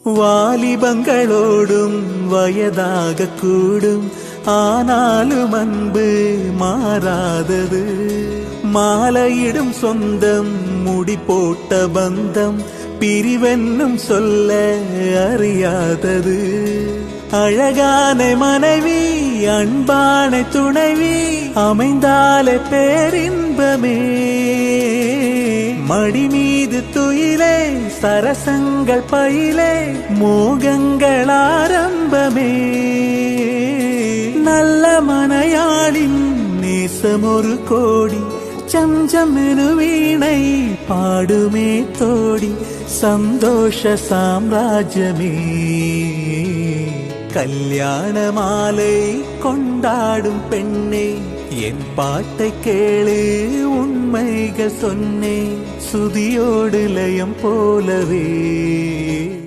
வாலிபங்களோடும் வயதாக கூடும், ஆனாலும் அன்பு மாறாதது. மாலையிடும் சொந்தம், முடி போட்ட பந்தம், பிரிவென்னும் சொல்ல அறியாதது. அழகான மனைவி, அன்பான துணைவி அமைந்தாலே பேரின்பமே. மடி மீது துயிலே, சரசங்கள் பயிலே, மோகங்கள் ஆரம்பமே. நல்ல மனையாளின் நேசம் ஒரு கோடி, சம்சம் எனு வீணை பாடுமே தோடி, சந்தோஷ சாம்ராஜ்யமே. கல்யாண மாலை கொண்டாடும் பெண்ணே, என் பாட்டை கேளு, உண்மைகள் சொன்னேன் சுதியோடு லயம் போலவே.